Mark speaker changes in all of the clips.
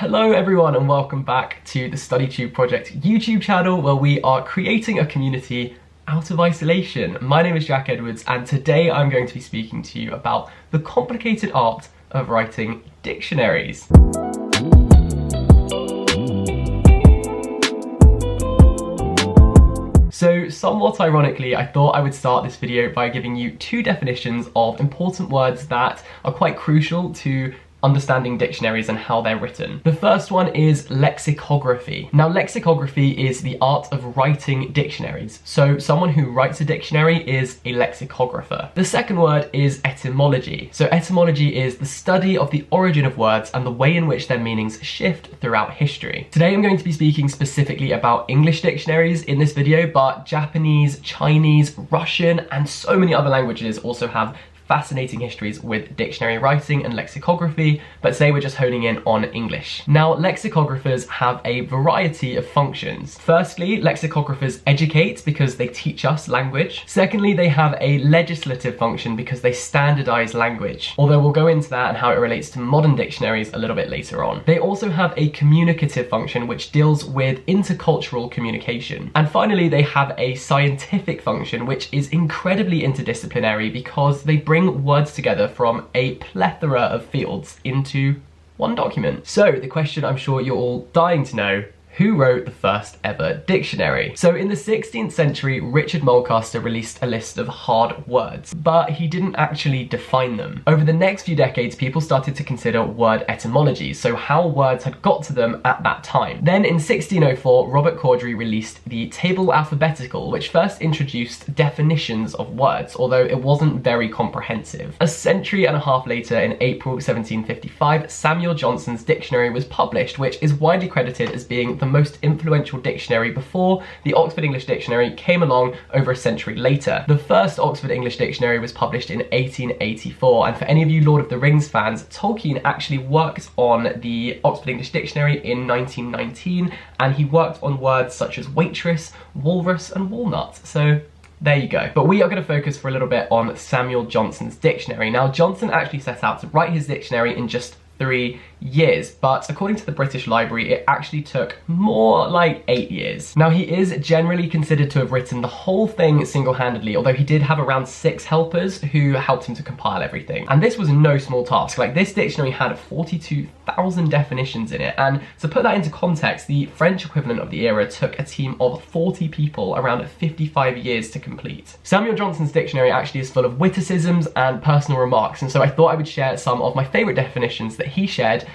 Speaker 1: Hello everyone and welcome back to the StudyTube Project YouTube channel where we are creating a community out of isolation. My name is Jack Edwards and today I'm going to be speaking to you about the complicated art of writing dictionaries. So somewhat ironically, I thought I would start this video by giving you two definitions of important words that are quite crucial to understanding dictionaries and how they're written. The first one is lexicography. Now, lexicography is the art of writing dictionaries. So someone who writes a dictionary is a lexicographer. The second word is etymology. So etymology is the study of the origin of words and the way in which their meanings shift throughout history. Today I'm going to be speaking specifically about English dictionaries in this video, but Japanese, Chinese, Russian, and so many other languages also have fascinating histories with dictionary writing and lexicography, but today we're just honing in on English. Now, lexicographers have a variety of functions. Firstly, lexicographers educate because they teach us language. Secondly, they have a legislative function because they standardize language, although we'll go into that and how it relates to modern dictionaries a little bit later on. They also have a communicative function which deals with intercultural communication. And finally, they have a scientific function which is incredibly interdisciplinary because they bring words together from a plethora of fields into one document. So the question I'm sure you're all dying to know: who wrote the first ever dictionary? So in the 16th century, Richard Mulcaster released a list of hard words, but he didn't actually define them. Over the next few decades, people started to consider word etymology, so how words had got to them at that time. Then in 1604, Robert Corddry released the Table Alphabetical, which first introduced definitions of words, although it wasn't very comprehensive. A century and a half later, in April 1755, Samuel Johnson's dictionary was published, which is widely credited as being the most influential dictionary before the Oxford English Dictionary came along over a century later. The first Oxford English Dictionary was published in 1884, and for any of you Lord of the Rings fans, Tolkien actually worked on the Oxford English Dictionary in 1919, and he worked on words such as waitress, walrus, and walnut. So there you go. But we are going to focus for a little bit on Samuel Johnson's dictionary. Now, Johnson actually set out to write his dictionary in just 3 years, but according to the British Library, it actually took more like 8 years. Now, he is generally considered to have written the whole thing single-handedly, although he did have around 6 helpers who helped him to compile everything. And this was no small task. Like, this dictionary had 42,000 definitions in it, and to put that into context, the French equivalent of the era took a team of 40 people around 55 years to complete. Samuel Johnson's dictionary actually is full of witticisms and personal remarks, and so I thought I would share some of my favourite definitions that he shared,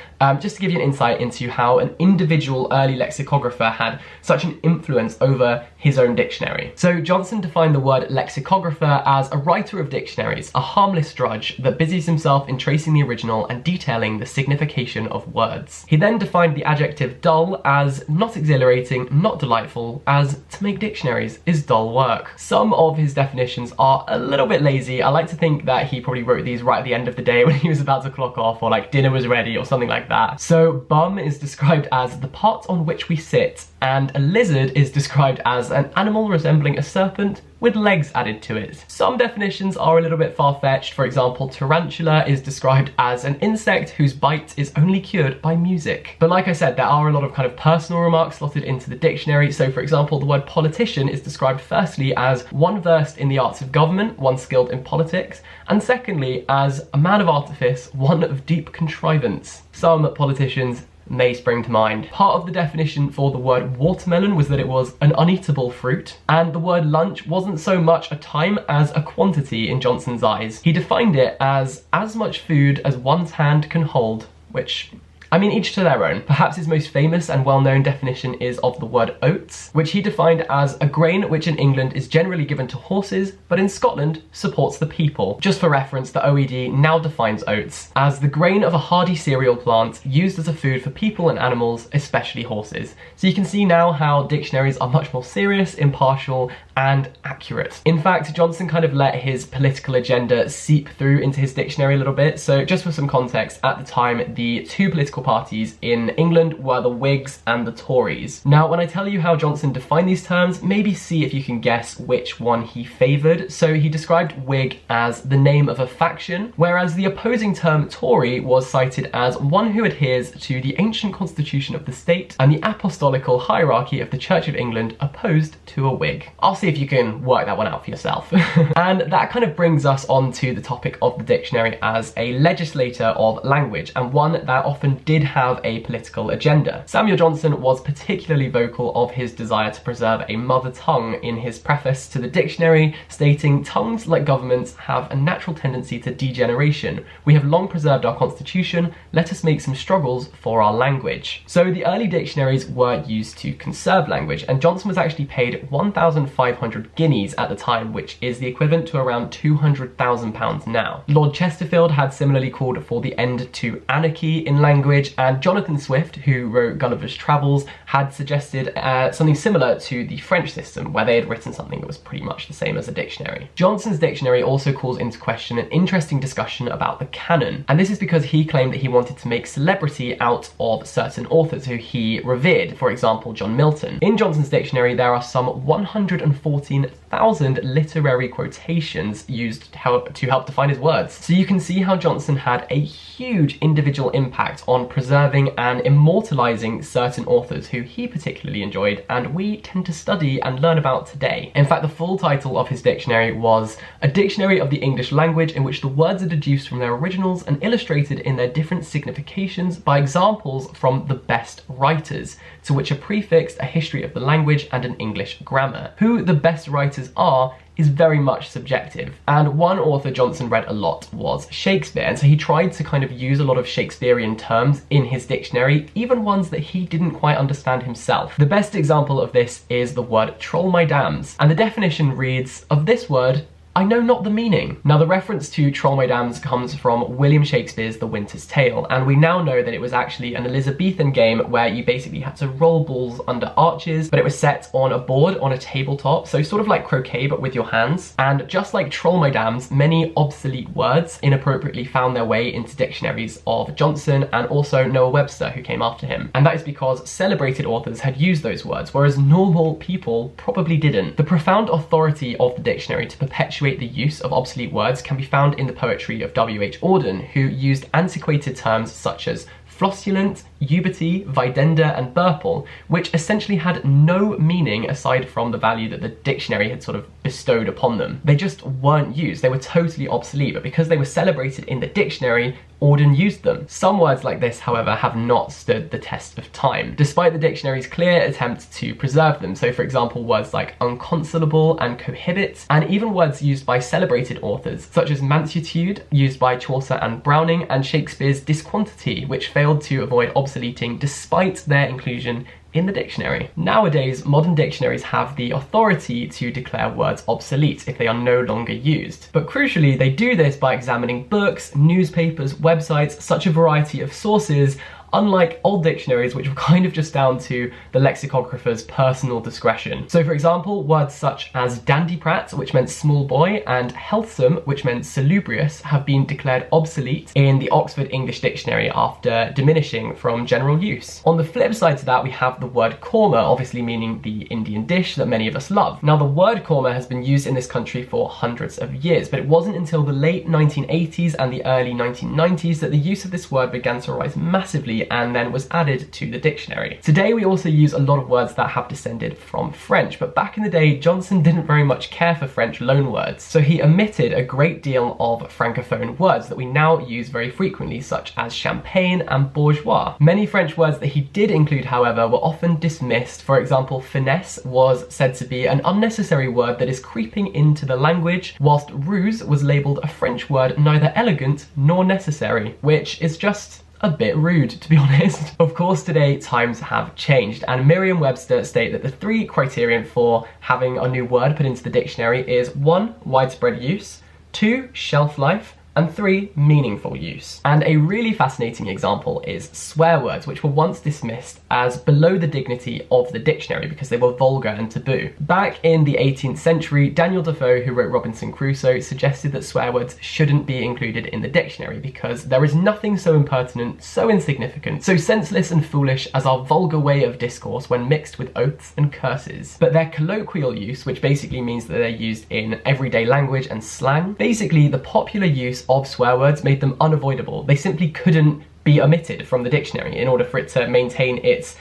Speaker 1: just to give you an insight into how an individual early lexicographer had such an influence over his own dictionary. So Johnson defined the word lexicographer as a writer of dictionaries, a harmless drudge that busies himself in tracing the original and detailing the signification of words. He then defined the adjective dull as not exhilarating, not delightful, as to make dictionaries is dull work. Some of his definitions are a little bit lazy. I like to think that he probably wrote these right at the end of the day when he was about to clock off, or like dinner was ready or something like that. So bum is described as the part on which we sit, and a lizard is described as an animal resembling a serpent with legs added to it. Some definitions are a little bit far-fetched. For example, tarantula is described as an insect whose bite is only cured by music. But like I said, there are a lot of kind of personal remarks slotted into the dictionary. So for example, the word politician is described firstly as one versed in the arts of government, one skilled in politics, and secondly as a man of artifice, one of deep contrivance. Some politicians may spring to mind. Part of the definition for the word watermelon was that it was an uneatable fruit, and the word lunch wasn't so much a time as a quantity in Johnson's eyes. He defined it as much food as one's hand can hold, which, I mean, each to their own. Perhaps his most famous and well-known definition is of the word oats, which he defined as a grain which in England is generally given to horses, but in Scotland supports the people. Just for reference, the OED now defines oats as the grain of a hardy cereal plant used as a food for people and animals, especially horses. So you can see now how dictionaries are much more serious, impartial, and accurate. In fact, Johnson kind of let his political agenda seep through into his dictionary a little bit. So just for some context, at the time, the two political political parties in England were the Whigs and the Tories. Now, when I tell you how Johnson defined these terms, maybe see if you can guess which one he favoured. So he described Whig as the name of a faction, whereas the opposing term Tory was cited as one who adheres to the ancient constitution of the state and the apostolical hierarchy of the Church of England, opposed to a Whig. I'll see if you can work that one out for yourself. And that kind of brings us on to the topic of the dictionary as a legislator of language, and one that often did have a political agenda. Samuel Johnson was particularly vocal of his desire to preserve a mother tongue in his preface to the dictionary, stating, "Tongues, like governments, have a natural tendency to degeneration. We have long preserved our constitution. Let us make some struggles for our language." So the early dictionaries were used to conserve language, and Johnson was actually paid 1,500 guineas at the time, which is the equivalent to around £200,000 now. Lord Chesterfield had similarly called for the end to anarchy in language, and Jonathan Swift, who wrote Gulliver's Travels, had suggested something similar to the French system, where they had written something that was pretty much the same as a dictionary. Johnson's dictionary also calls into question an interesting discussion about the canon, and this is because he claimed that he wanted to make celebrity out of certain authors who he revered, for example John Milton. In Johnson's dictionary there are some 114,000 literary quotations used to help define his words. So you can see how Johnson had a huge individual impact on preserving and immortalizing certain authors who he particularly enjoyed and we tend to study and learn about today. In fact, the full title of his dictionary was A Dictionary of the English Language, in which the words are deduced from their originals and illustrated in their different significations by examples from the best writers, to which are prefixed a history of the language and an English grammar. Who the best writers are is very much subjective, and one author Johnson read a lot was Shakespeare, and so he tried to kind of use a lot of Shakespearean terms in his dictionary, even ones that he didn't quite understand himself. The best example of this is the word troll my dams, and the definition reads, "Of this word, I know not the meaning." Now the reference to troll my dams comes from William Shakespeare's The Winter's Tale, and we now know that it was actually an Elizabethan game where you basically had to roll balls under arches, but it was set on a board on a tabletop, so sort of like croquet but with your hands. And just like troll my dams, many obsolete words inappropriately found their way into dictionaries of Johnson and also Noah Webster, who came after him. And that is because celebrated authors had used those words, whereas normal people probably didn't. The profound authority of the dictionary to perpetuate the use of obsolete words can be found in the poetry of W.H. Auden, who used antiquated terms such as flosculent, ubity, videnda, and burple, which essentially had no meaning aside from the value that the dictionary had sort of bestowed upon them. They just weren't used, they were totally obsolete, but because they were celebrated in the dictionary, Auden used them. Some words like this, however, have not stood the test of time, despite the dictionary's clear attempt to preserve them. So for example, words like unconsolable and cohibit, and even words used by celebrated authors, such as mansuetude, used by Chaucer and Browning, and Shakespeare's disquantity, which failed to avoid obsoleting despite their inclusion in the dictionary. Nowadays, modern dictionaries have the authority to declare words obsolete if they are no longer used. But crucially, they do this by examining books, newspapers, websites, such a variety of sources, unlike old dictionaries, which were kind of just down to the lexicographer's personal discretion. So for example, words such as dandyprat, which meant small boy, and healthsome, which meant salubrious, have been declared obsolete in the Oxford English Dictionary after diminishing from general use. On the flip side to that, we have the word korma, obviously meaning the Indian dish that many of us love. Now the word korma has been used in this country for hundreds of years, but it wasn't until the late 1980s and the early 1990s that the use of this word began to rise massively and then was added to the dictionary. Today we also use a lot of words that have descended from French, but back in the day Johnson didn't very much care for French loanwords, so he omitted a great deal of francophone words that we now use very frequently, such as champagne and bourgeois. Many French words that he did include, however, were often dismissed. For example, finesse was said to be an unnecessary word that is creeping into the language, whilst ruse was labelled a French word neither elegant nor necessary, which is just a bit rude, to be honest. Of course, today times have changed, and Merriam-Webster state that the three criterion for having a new word put into the dictionary is 1. Widespread use, 2. Shelf life, and 3, meaningful use. And a really fascinating example is swear words, which were once dismissed as below the dignity of the dictionary because they were vulgar and taboo. Back in the 18th century, Daniel Defoe, who wrote Robinson Crusoe, suggested that swear words shouldn't be included in the dictionary because there is nothing so impertinent, so insignificant, so senseless and foolish as our vulgar way of discourse when mixed with oaths and curses. But their colloquial use, which basically means that they're used in everyday language and slang, basically the popular use of swear words made them unavoidable. They simply couldn't be omitted from the dictionary in order for it to maintain its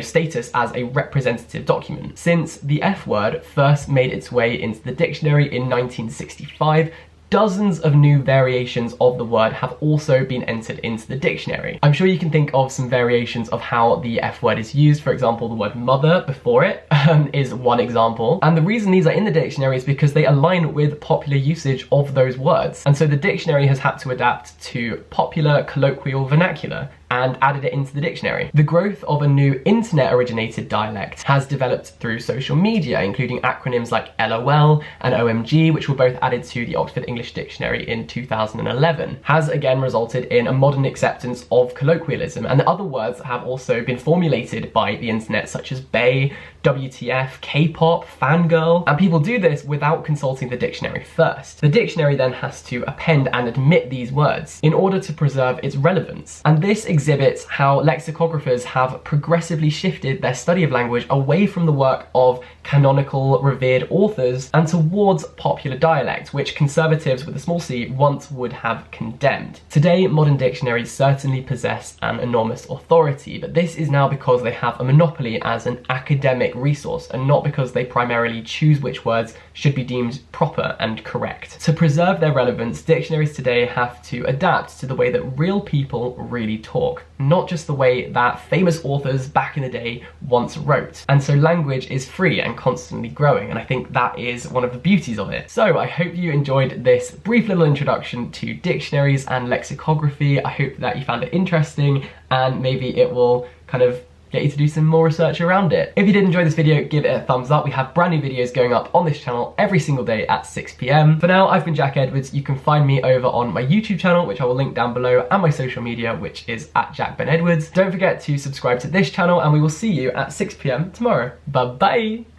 Speaker 1: status as a representative document. Since the F word first made its way into the dictionary in 1965, dozens of new variations of the word have also been entered into the dictionary. I'm sure you can think of some variations of how the F word is used. For example, the word mother before it is one example. And the reason these are in the dictionary is because they align with popular usage of those words. And so the dictionary has had to adapt to popular colloquial vernacular and added it into the dictionary. The growth of a new internet-originated dialect has developed through social media, including acronyms like LOL and OMG, which were both added to the Oxford English Dictionary in 2011, has again resulted in a modern acceptance of colloquialism, and other words have also been formulated by the internet, such as bae, WTF, K-pop, fangirl, and people do this without consulting the dictionary first. The dictionary then has to append and admit these words in order to preserve its relevance, and this exhibits how lexicographers have progressively shifted their study of language away from the work of canonical, revered authors and towards popular dialect, which conservatives with a small c once would have condemned. Today, modern dictionaries certainly possess an enormous authority, but this is now because they have a monopoly as an academic resource and not because they primarily choose which words should be deemed proper and correct. To preserve their relevance, dictionaries today have to adapt to the way that real people really talk, not just the way that famous authors back in the day once wrote. And so language is free and constantly growing, and I think that is one of the beauties of it. So I hope you enjoyed this brief little introduction to dictionaries and lexicography. I hope that you found it interesting and maybe it will kind of get you to do some more research around it. If you did enjoy this video, give it a thumbs up. We have brand new videos going up on this channel every single day at 6 p.m. For now, I've been Jack Edwards. You can find me over on my YouTube channel, which I will link down below, and my social media, which is @JackBenEdwards. Don't forget to subscribe to this channel, and we will see you at 6 p.m. tomorrow. Bye-bye!